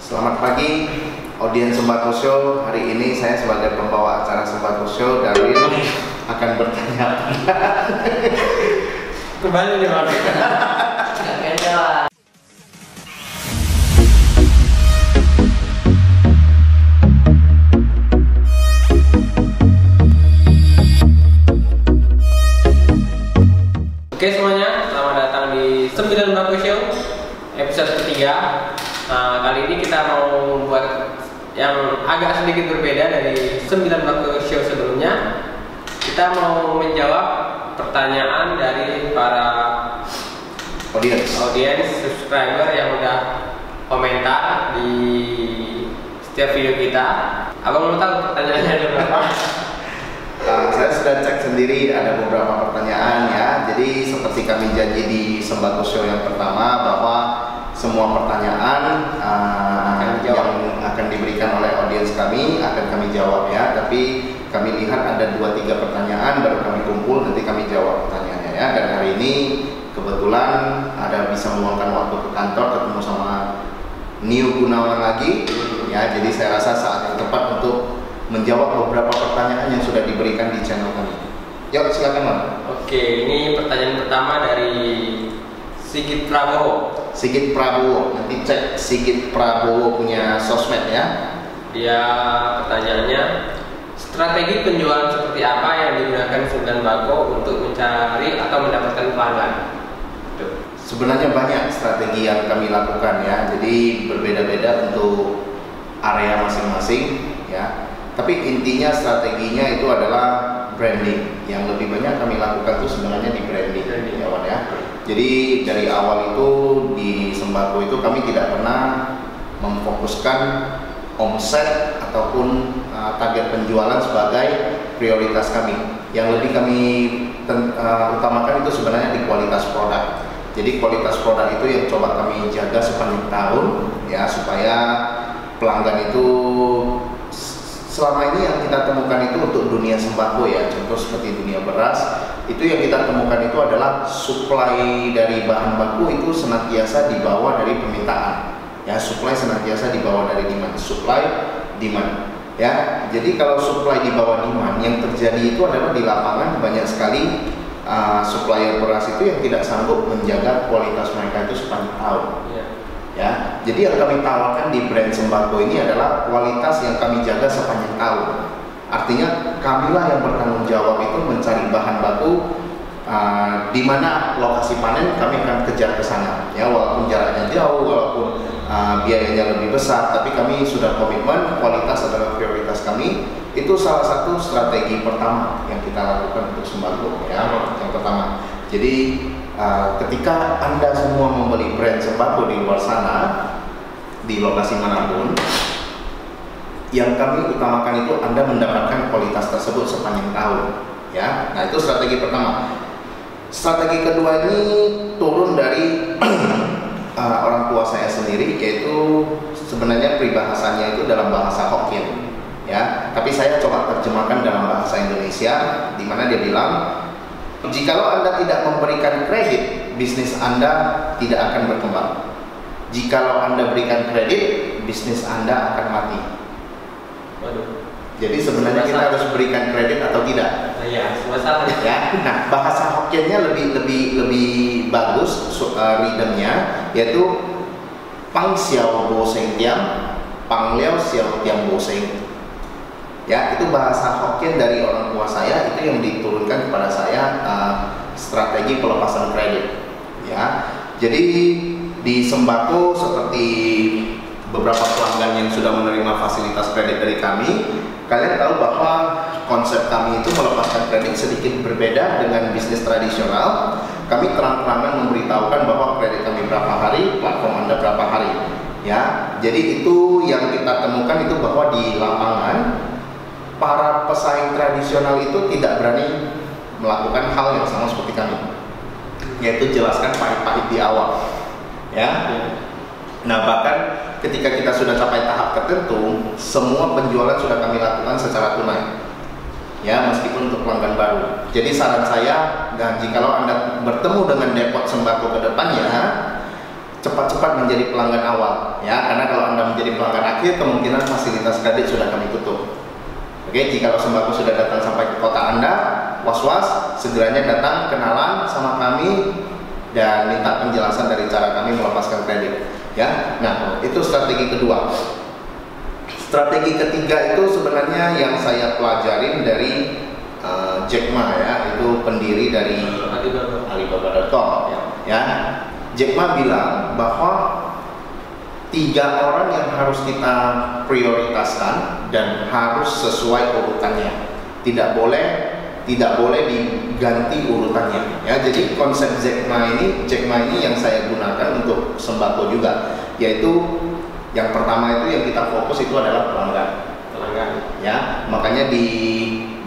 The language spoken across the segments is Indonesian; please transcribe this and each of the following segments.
Selamat pagi, audiens Sembako Show. Hari ini saya sebagai pembawa acara Sembako Show, Darwin, akan bertanya. Kembali nih Bang. Oke semuanya, selamat datang di 9 Bako Show episode ketiga. Nah, kali ini kita mau buat yang agak sedikit berbeda dari 9 Bako Show sebelumnya. Kita mau menjawab pertanyaan dari para Audiens subscriber yang udah komentar di setiap video kita. Abang mau tahu pertanyaannya ada berapa? Saya sudah cek sendiri, ada beberapa pertanyaan ya. Jadi seperti kami janji di Sembako Show yang pertama bahwa semua pertanyaan yang akan diberikan oleh audiens kami akan kami jawab ya. Tapi kami lihat ada 2-3 pertanyaan baru kami kumpul, nanti kami jawab pertanyaannya ya. Dan hari ini kebetulan ada bisa meluangkan waktu ke kantor ketemu sama Nio Gunawan lagi ya. Jadi saya rasa saat yang tepat untuk menjawab beberapa pertanyaan yang sudah diberikan di channel kami. Yuk silakan Bang. Oke, ini pertanyaan pertama dari Sigit Prabowo. Sigit Prabowo, nanti cek Sigit Prabowo punya sosmed ya. Dia pertanyaannya, strategi penjualan seperti apa yang digunakan 9 Bako untuk mencari atau mendapatkan pelanggan? Sebenarnya banyak strategi yang kami lakukan ya. Jadi berbeda-beda untuk area masing-masing ya. Tapi intinya strateginya itu adalah branding. Yang lebih banyak kami lakukan itu sebenarnya di branding ya. Jadi dari awal itu di Sembako itu kami tidak pernah memfokuskan omset ataupun target penjualan sebagai prioritas kami. Yang lebih kami utamakan itu sebenarnya di kualitas produk. Jadi kualitas produk itu yang coba kami jaga sepanjang tahun ya, supaya pelanggan itu selama ini yang kita temukan itu untuk dunia sembako ya, contoh seperti dunia beras, itu yang kita temukan itu adalah supply dari bahan baku itu senantiasa di bawah dari permintaan ya, supply senantiasa di bawah dari demand, supply demand ya. Jadi kalau supply di bawah demand, yang terjadi itu adalah di lapangan banyak sekali supplier beras itu yang tidak sanggup menjaga kualitas mereka itu sepanjang tahun ya. Jadi yang kami tawarkan di brand Sembako ini adalah kualitas yang kami jaga sepanjang tahun. Artinya kamilah yang bertanggung jawab itu mencari bahan baku di mana lokasi panen, kami akan kejar ke sana ya, walaupun jaraknya jauh, walaupun biayanya lebih besar, tapi kami sudah komitmen kualitas adalah prioritas kami. Itu salah satu strategi pertama yang kita lakukan untuk Sembako ya, yang pertama. Jadi ketika Anda semua membeli brand sembako di luar sana, di lokasi manapun, yang kami utamakan itu Anda mendapatkan kualitas tersebut sepanjang tahun ya. Nah itu strategi pertama. Strategi kedua ini turun dari orang tua saya sendiri, yaitu sebenarnya peribahasannya itu dalam bahasa Hokkien ya, tapi saya coba terjemahkan dalam bahasa Indonesia, di mana dia bilang, jikalau Anda tidak memberikan kredit, bisnis Anda tidak akan berkembang. Jikalau Anda berikan kredit, bisnis Anda akan mati. Waduh. Jadi sebenarnya kita harus berikan kredit atau tidak? Iya, masalah ya. Nah, bahasa Hokkiennya lebih bagus rhythmnya, yaitu Pang Xiao Bo Seng Tiang, Pang Liao Xiao Tiang Bo Seng. Ya, itu bahasa Hokkien dari orang tua saya, itu yang diturunkan kepada saya strategi pelepasan kredit ya. Jadi di Sembako seperti beberapa pelanggan yang sudah menerima fasilitas kredit dari kami, kalian tahu bahwa konsep kami itu melepaskan kredit sedikit berbeda dengan bisnis tradisional. Kami terang-terangan memberitahukan bahwa kredit kami berapa hari, platform Anda berapa hari ya. Jadi itu yang kita temukan itu bahwa di lapangan para pesaing tradisional itu tidak berani melakukan hal yang sama seperti kami, yaitu jelaskan pahit-pahit di awal ya. Nah bahkan ketika kita sudah capai tahap tertentu, semua penjualan sudah kami lakukan secara tunai ya, meskipun untuk pelanggan baru. Jadi saran saya, dan jikalau Anda bertemu dengan depot sembako ke depannya, cepat-cepat menjadi pelanggan awal ya, karena kalau Anda menjadi pelanggan akhir, kemungkinan fasilitas kredit sudah kami tutup. Oke, jika sembako sudah datang sampai ke kota Anda, was-was, segeranya datang kenalan sama kami dan minta penjelasan dari cara kami melepaskan kredit. Ya, nah itu strategi kedua. Strategi ketiga itu sebenarnya yang saya pelajarin dari Jack Ma, ya, itu pendiri dari Alibaba.com. Ya, Jack Ma bilang bahwa 3 orang yang harus kita prioritaskan dan harus sesuai urutannya. Tidak boleh diganti urutannya. Ya, jadi konsep Jack Ma ini yang saya gunakan untuk sembako juga, yaitu yang pertama itu yang kita fokus itu adalah pelanggan. Ya, makanya di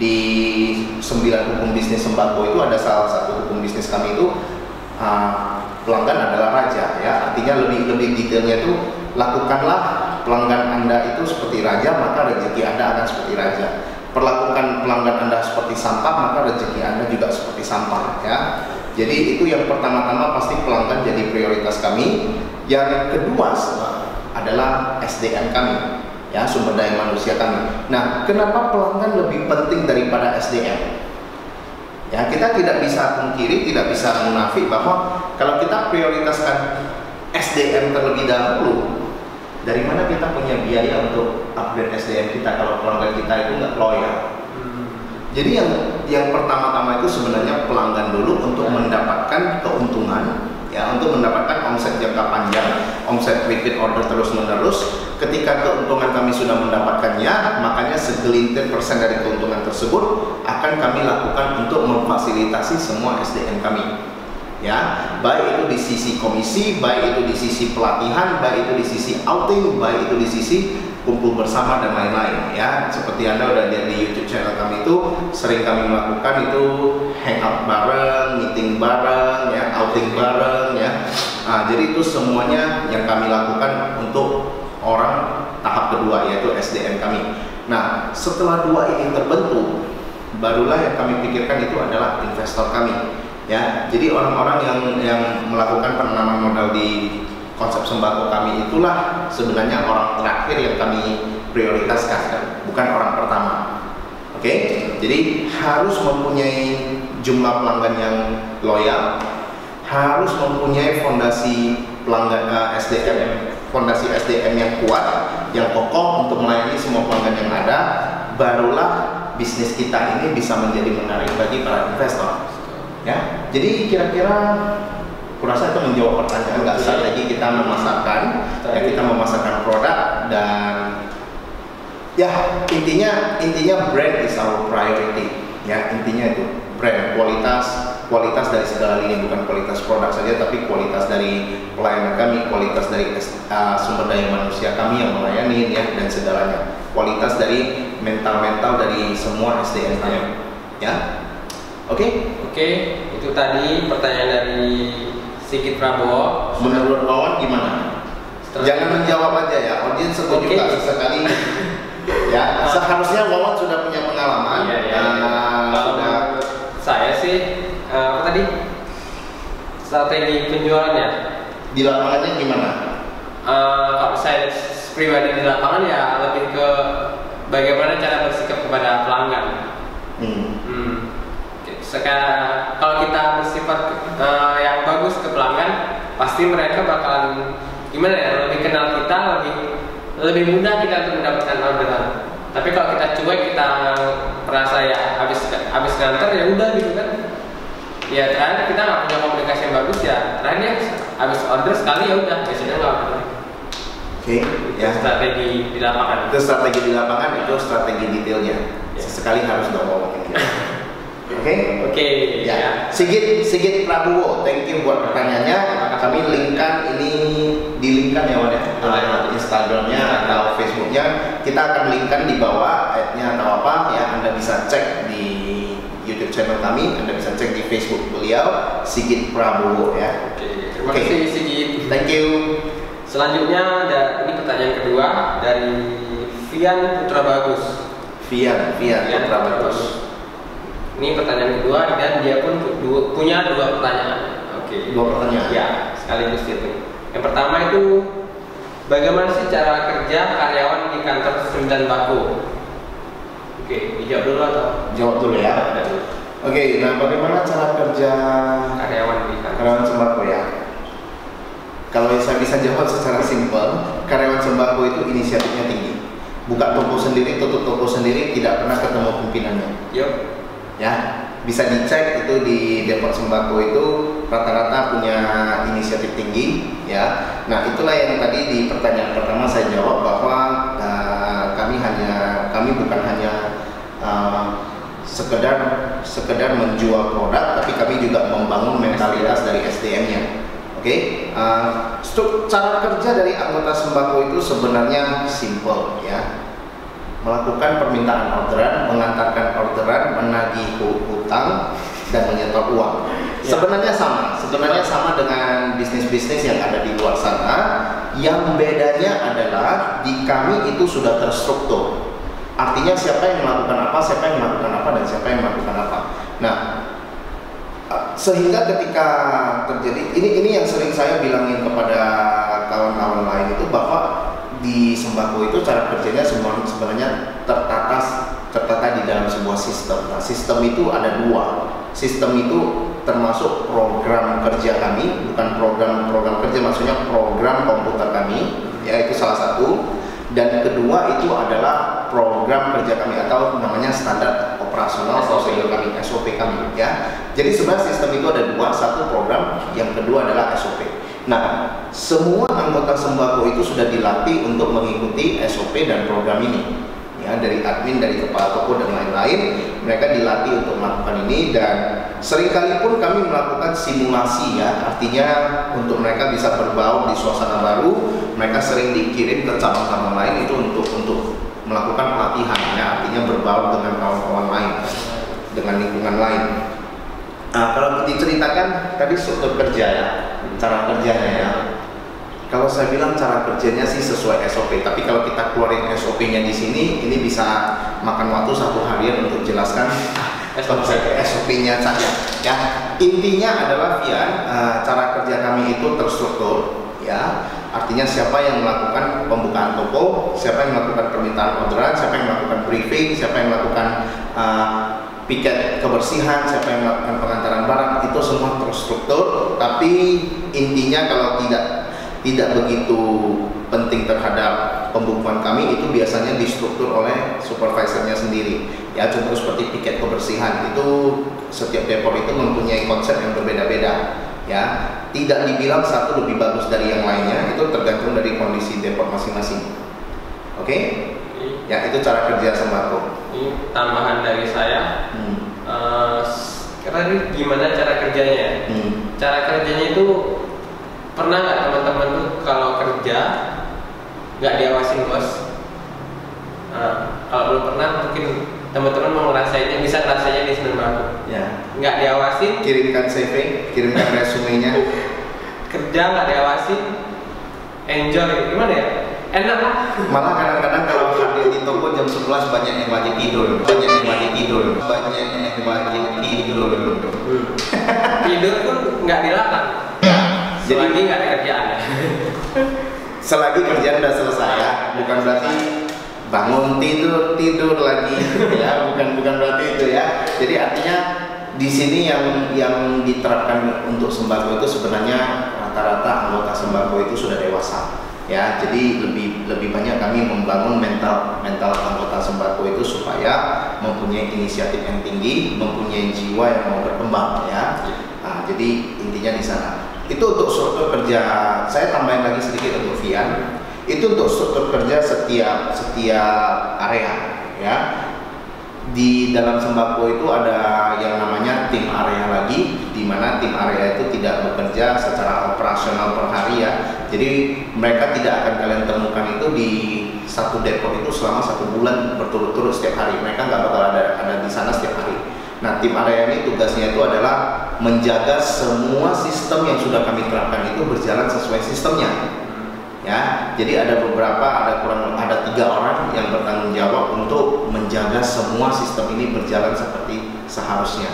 9 hukum bisnis sembako itu ada salah satu hukum bisnis kami itu pelanggan adalah raja, ya. Artinya lebih detailnya itu, lakukanlah pelanggan Anda itu seperti raja, maka rezeki Anda akan seperti raja. Perlakukan pelanggan Anda seperti sampah, maka rezeki Anda juga seperti sampah, ya. Jadi itu yang pertama-tama pasti pelanggan jadi prioritas kami. Yang kedua adalah SDM kami, ya, sumber daya manusia kami. Nah, kenapa pelanggan lebih penting daripada SDM? Ya, kita tidak bisa pungkiri, tidak bisa munafik bahwa kalau kita prioritaskan SDM terlebih dahulu, dari mana kita punya biaya untuk upgrade SDM kita kalau pelanggan kita itu nggak loyal? Jadi yang pertama-tama itu sebenarnya pelanggan dulu untuk mendapatkan keuntungan, ya, untuk mendapatkan omset jangka panjang, omset repeat order terus-menerus. Ketika keuntungan kami sudah mendapatkannya, makanya segelintir persen dari keuntungan tersebut akan kami lakukan untuk memfasilitasi semua SDM kami. Ya, baik itu di sisi komisi, baik itu di sisi pelatihan, baik itu di sisi outing, baik itu di sisi kumpul bersama dan lain-lain, ya. Seperti Anda udah lihat di YouTube channel kami itu sering kami melakukan itu hangout bareng, meeting bareng, ya, outing bareng, ya. Nah, jadi itu semuanya yang kami lakukan untuk orang tahap kedua, yaitu SDM kami. Nah, setelah 2 ini terbentuk, barulah yang kami pikirkan itu adalah investor kami. Ya, jadi orang-orang yang melakukan penanaman modal di konsep sembako kami itulah sebenarnya orang terakhir yang kami prioritaskan, bukan orang pertama. Oke, jadi harus mempunyai jumlah pelanggan yang loyal, harus mempunyai fondasi pelanggan fondasi SDM yang kuat, yang kokoh untuk melayani semua pelanggan yang ada, barulah bisnis kita ini bisa menjadi menarik bagi para investor. Ya, jadi kira-kira kurasa itu menjawab pertanyaan. Nggak usah lagi kita memasarkan, ya, kita memasarkan produk, dan ya intinya brand is our priority, ya, intinya itu brand, kualitas dari segala lini, bukan kualitas produk saja tapi kualitas dari pelayanan kami, kualitas dari sumber daya manusia kami yang melayani, ya, dan segalanya, kualitas dari mental dari semua SDM kami, ya. Oke, itu tadi pertanyaan dari Sigit Prabowo. Menurut Wawan gimana? Jangan menjawab aja, ya, audiens setuju nggak sesekali. Ya, seharusnya Wawan sudah punya pengalaman. Kalau saya sih apa tadi, strategi penjualannya di lapangannya gimana? Kalau saya pribadi di lapangan ya lebih ke bagaimana cara bersikap kepada pelanggan. Sekarang kalau kita bersifat yang bagus ke pelanggan, pasti mereka bakalan gimana ya, lebih kenal kita, lebih mudah kita untuk mendapatkan orderan. Tapi kalau kita cuek, kita merasa ya habis nganter ya udah gitu kan. Ya terakhir kita nggak punya komunikasi yang bagus, ya terakhir ya habis order sekali ya udah, biasanya nggak order. Oke, ya. Strategi di lapangan. Itu strategi di lapangan, itu strategi detailnya. Ya. Sesekali harus dong ngomongin dia. Oke. Ya. Sigit Prabowo, thank you buat pertanyaannya. Kami di-linkkan ya, Wan, ya, Instagramnya atau Facebooknya. Kita akan linkkan di bawah ad-nya atau apa, ya. Anda bisa cek di YouTube channel kami, Anda bisa cek di Facebook beliau, Sigit Prabowo, ya. Terima kasih Sigit. Thank you. Selanjutnya ini pertanyaan kedua dari Vian Putra Bagus. Vian Putra Bagus. Ini pertanyaan kedua dan dia pun punya 2 pertanyaan. 2 pertanyaan. Ya, sekaligus itu. Yang pertama itu bagaimana sih cara kerja karyawan di kantor 9 Bako? Oke, dijawab dulu atau? Jawab dulu ya. Oke, nah bagaimana cara kerja karyawan sembako ya? Kalau saya bisa jawab secara simpel, karyawan sembako itu inisiatifnya tinggi. Buka toko sendiri, tutup toko sendiri, tidak pernah ketemu pimpinannya. Yuk. Ya, bisa dicek itu di Depot Sembako itu rata-rata punya inisiatif tinggi, ya. Nah, itulah yang tadi di pertanyaan pertama saya jawab bahwa kami bukan hanya sekedar menjual produk, tapi kami juga membangun mentalitas dari SDM-nya. Oke, cara kerja dari anggota sembako itu sebenarnya simple, ya. Melakukan permintaan orderan, mengantarkan orderan, menagih hutang, dan menyetor uang. Sebenarnya sama dengan bisnis-bisnis yang ada di luar sana. Yang bedanya adalah di kami itu sudah terstruktur. Artinya siapa yang melakukan apa, dan siapa yang melakukan apa. Nah, sehingga ketika terjadi ini yang sering saya bilangin kepada kawan-kawan lain itu bahwa di sembako itu cara kerjanya sebenarnya tertata di dalam sebuah sistem. Nah, sistem itu ada dua. Sistem itu termasuk program kerja kami, bukan program kerja, maksudnya program komputer kami, ya itu salah satu. Dan kedua itu adalah program kerja kami atau namanya standar operasional prosedur kami, SOP kami, ya. Jadi sebenarnya sistem itu ada dua, satu program, yang kedua adalah SOP. Nah, semua anggota sembako itu sudah dilatih untuk mengikuti SOP dan program ini, ya, dari admin, dari kepala toko dan lain-lain. Mereka dilatih untuk melakukan ini, dan seringkali pun kami melakukan simulasi, ya, artinya untuk mereka bisa berbaur di suasana baru. Mereka sering dikirim ke cabang-cabang lain itu untuk melakukan pelatihan, ya, artinya berbaur dengan kawan-kawan lain, dengan lingkungan lain. Nah, kalau diceritakan tadi struktur kerja, ya, cara kerjanya, ya. Kalau saya bilang cara kerjanya sih sesuai SOP, tapi kalau kita keluarin SOP-nya di sini, ini bisa makan waktu 1 harian untuk jelaskan SOP-nya saja. Ya, intinya adalah cara kerja kami itu terstruktur, ya. Artinya siapa yang melakukan pembukaan toko, siapa yang melakukan permintaan orderan, siapa yang melakukan briefing, siapa yang melakukan piket kebersihan, siapa yang melakukan pengantaran barang, itu semua terstruktur. Tapi intinya kalau tidak begitu penting terhadap pembukuan kami, itu biasanya distruktur oleh supervisornya sendiri. Ya, contoh seperti piket kebersihan itu setiap depot itu mempunyai konsep yang berbeda-beda. Ya, tidak dibilang satu lebih bagus dari yang lainnya, itu tergantung dari kondisi depot masing-masing. Oke? Ya, itu cara kerja sembako. Ini tambahan dari saya. Karena gimana cara kerjanya? Cara kerjanya itu pernah nggak teman-teman tuh kalau kerja nggak diawasin bos? Kalau belum pernah, mungkin teman-teman mau ngerasainnya, bisa ngerasainnya di 9 Bako. Ya. Nggak diawasin, kirimkan CV, kirimkan resumenya. Kerja nggak diawasin, enjoy, gimana ya? Enak lah. Malah kadang-kadang kalau hadir di toko jam 11 banyak yang lagi tidur. Tidur pun nggak dilarang. Selagi nggak ada kerjaan. Selagi kerjaan udah selesai, ya, bukan berarti bangun tidur lagi, ya, bukan berarti itu, ya. Jadi artinya di sini yang diterapkan untuk sembako itu sebenarnya rata-rata anggota sembako itu sudah dewasa, ya. Jadi lebih banyak kami membangun mental anggota sembako itu supaya mempunyai inisiatif yang tinggi, mempunyai jiwa yang mau berkembang, ya. Nah, jadi intinya di sana. Itu untuk struktur kerja. Saya tambahin lagi sedikit untuk Vian. Itu untuk struktur kerja setiap area, ya. Di dalam sembako itu ada yang namanya tim area lagi, di mana tim area itu tidak bekerja secara operasional per hari, ya. Jadi mereka tidak akan kalian temukan itu di satu depot itu selama 1 bulan berturut-turut setiap hari. Mereka nggak bakal ada di sana setiap hari. Nah, tim area ini tugasnya itu adalah menjaga semua sistem yang sudah kami terapkan itu berjalan sesuai sistemnya. Ya, jadi ada 3 orang yang bertanggung jawab untuk menjaga semua sistem ini berjalan seperti seharusnya.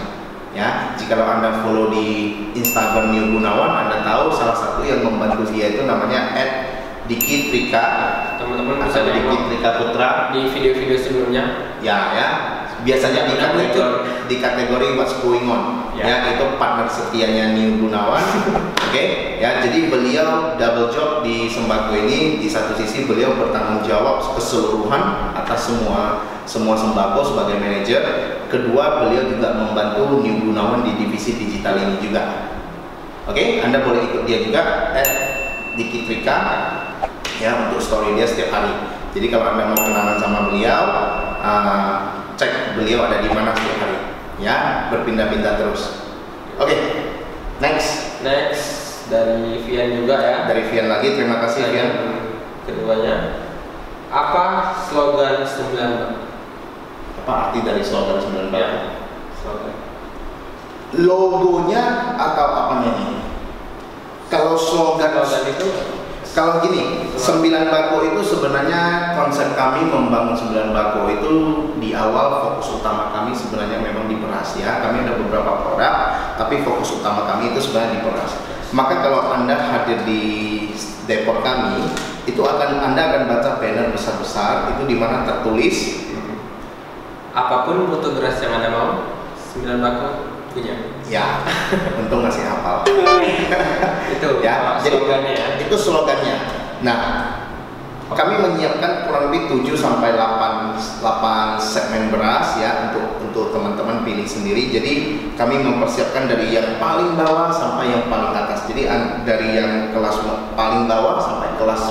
Ya, jika Anda follow di Instagram New Gunawan, Anda tahu salah satu yang membantu dia itu namanya Dikit Rika, Teman-teman bisa atau Dikit nengok Rika Putra. di video-video sebelumnya. Ya, biasanya di kategori what's going on. Ya. Itu partner setianya New Gunawan. Oke, ya, jadi beliau double job di sembako ini. Di satu sisi beliau bertanggung jawab keseluruhan atas semua sembako sebagai manajer. Kedua, beliau juga membantu New Gunawan di divisi digital ini juga. Oke, Anda boleh ikut dia juga Dikit Rika ya, untuk story dia setiap hari. Jadi kalau Anda mau kenalan sama beliau, cek beliau ada di mana setiap hari. Ya, berpindah-pindah terus. Oke, next dari Vian juga ya. dari Vian lagi, terima kasih Vian. Keduanya, apa slogan 9 Apa arti dari slogan 9 Ya, slogan. Logonya atau apanya ini? Kalau slogan itu kalau gini, 9 Bako itu sebenarnya konsep kami membangun 9 Bako itu di awal fokus utama kami sebenarnya memang di beras ya. Kami ada beberapa produk, tapi fokus utama kami itu sebenarnya di beras. Maka kalau Anda hadir di depot kami, itu Anda akan baca banner besar-besar itu di mana tertulis apapun mutu beras yang Anda mau, 9 Bako punya. ya, untung masih hafal. Itu Ya, jadi slogannya ya. itu slogannya. Nah, kami menyiapkan kurang lebih 7 sampai 8 segmen beras ya untuk teman-teman pilih sendiri. Jadi kami mempersiapkan dari yang paling bawah sampai yang paling atas. Jadi dari yang kelas paling bawah sampai kelas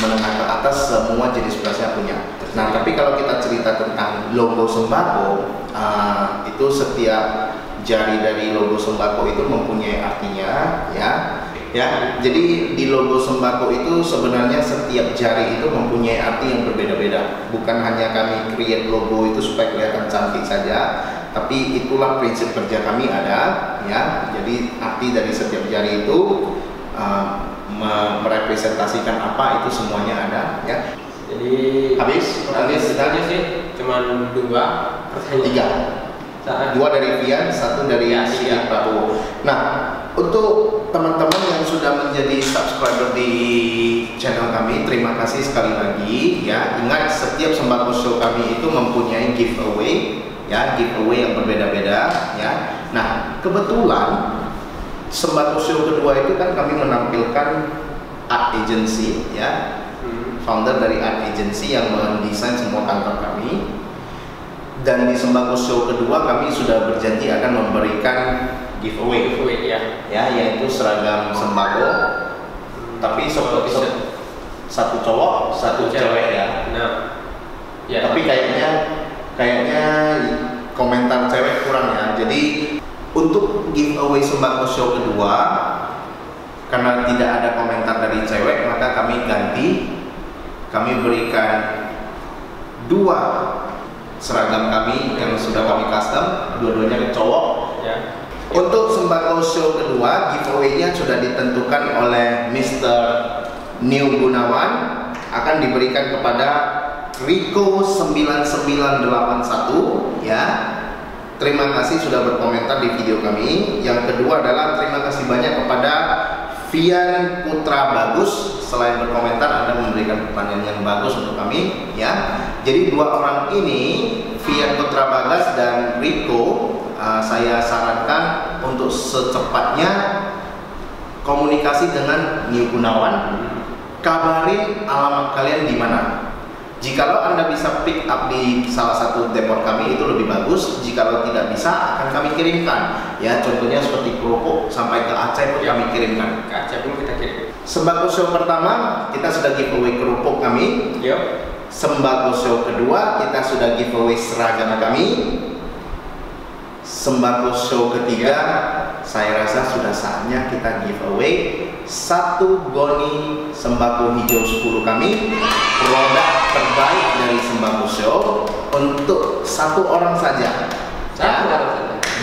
menengah ke atas semua jenis berasnya punya. Nah, tapi kalau kita cerita tentang logo sembako, itu setiap jari dari logo sembako itu mempunyai artinya ya. Jadi di logo sembako itu sebenarnya setiap jari itu mempunyai arti yang berbeda-beda. Bukan hanya kami create logo itu supaya kelihatan cantik saja, tapi itulah prinsip kerja kami ada ya. Jadi arti dari setiap jari itu merepresentasikan apa itu semuanya ada ya. Jadi habis aja sih, cuman 2 pertanyaan. 3. 2 dari Vian, 1 dari Sigit Prabowo. Nah, untuk teman-teman yang sudah menjadi subscriber di channel kami, terima kasih sekali lagi ya. Ingat, setiap sembako show kami itu mempunyai giveaway ya, giveaway yang berbeda-beda ya. Nah, kebetulan sembako show kedua itu kan kami menampilkan art agency ya. Founder dari art agency yang mendesain semua kantor kami. Dan di sembako show kedua kami sudah berjanji akan memberikan giveaway ya, yaitu seragam sembako, tapi satu cowok satu cewek ya. Nah, ya. Tapi kayaknya komentar cewek kurang ya. Jadi untuk giveaway sembako show kedua, karena tidak ada komentar dari cewek, maka kami ganti. Kami berikan 2 seragam kami yang sudah kami custom, dua-duanya cowok ya. Untuk sembako show kedua, giveaway-nya sudah ditentukan oleh Mr. New Gunawan, akan diberikan kepada Rico 9981 ya. Terima kasih sudah berkomentar di video kami. Yang kedua adalah terima kasih banyak kepada Vian Putra Bagus. Selain berkomentar, Anda memberikan pertanyaan yang bagus untuk kami ya. Jadi 2 orang ini, Vian Putra Bagas dan Rico, saya sarankan untuk secepatnya komunikasi dengan New Gunawan. Kabarin alamat kalian di mana. Jikalau Anda bisa pick up di salah satu depot kami itu lebih bagus. Jikalau tidak bisa, akan kami kirimkan. Ya, contohnya seperti kerupuk sampai ke Aceh pun kami kirimkan. Ke Aceh pun kita kirim. Sembako show pertama kita sudah giveaway kerupuk kami. Sembako show kedua kita sudah giveaway seragam kami. Sembako show ketiga saya rasa sudah saatnya kita giveaway 1 goni sembako hijau 10 kami, produk terbaik dari sembako show, untuk 1 orang saja.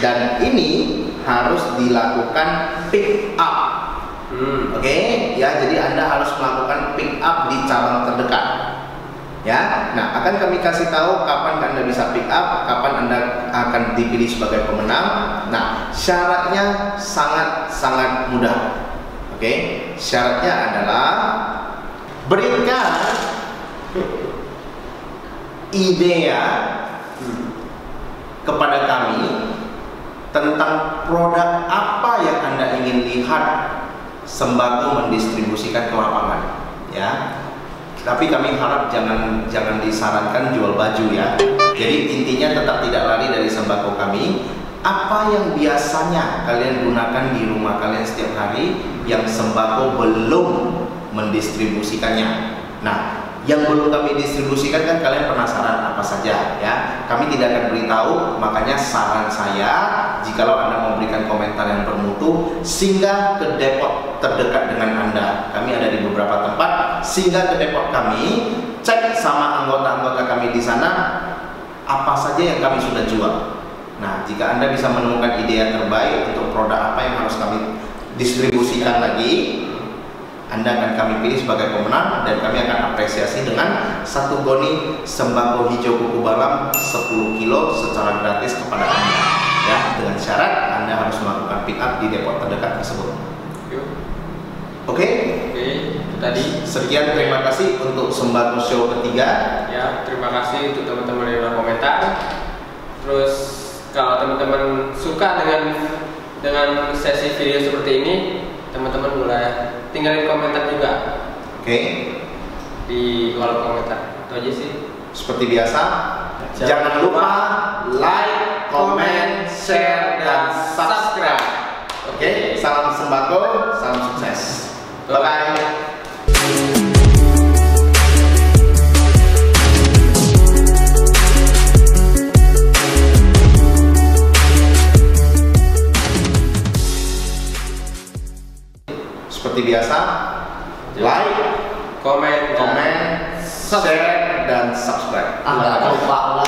Dan ini harus dilakukan pick up. Oke, ya, jadi Anda harus melakukan pick up di cabang terdekat. Ya, nah akan kami kasih tahu kapan Anda bisa pick up, kapan Anda akan dipilih sebagai pemenang. Nah, syaratnya sangat mudah. Oke, syaratnya adalah berikan ide ya kepada kami tentang produk apa yang Anda ingin lihat sembako mendistribusikan ke lapangan, ya. Tapi kami harap jangan disarankan jual baju ya. Jadi intinya tetap tidak lari dari sembako kami. Apa yang biasanya kalian gunakan di rumah kalian setiap hari yang sembako belum mendistribusikannya. Nah, yang belum kami distribusikan kan kalian penasaran apa saja ya. Kami tidak akan beritahu, makanya saran saya jikalau Anda memberikan komentar yang bermutu, singgah ke depot terdekat dengan Anda. Kami ada di beberapa tempat, singgah ke depot kami, cek sama anggota-anggota kami di sana apa saja yang kami sudah jual. Nah, jika Anda bisa menemukan ide yang terbaik untuk produk apa yang harus kami distribusikan lagi, Anda akan kami pilih sebagai pemenang dan kami akan apresiasi dengan 1 goni sembako hijau kuku balam 10 kilo secara gratis kepada Anda. Ya, dengan syarat Anda harus melakukan pick up di depot terdekat tersebut. Oke? Oke, itu tadi. Sekian, terima kasih untuk sembako show ketiga. Ya, terima kasih untuk teman-teman yang udah komentar. Terus kalau teman-teman suka dengan sesi video seperti ini, teman-teman boleh tinggalin komentar juga. Oke. Di kolom komentar. Itu aja sih. Seperti biasa, jangan lupa like, comment, share, dan subscribe. Oke, salam sembako, salam sukses. Bye-bye. Seperti biasa, like, comment, share, dan subscribe. Nggak lupa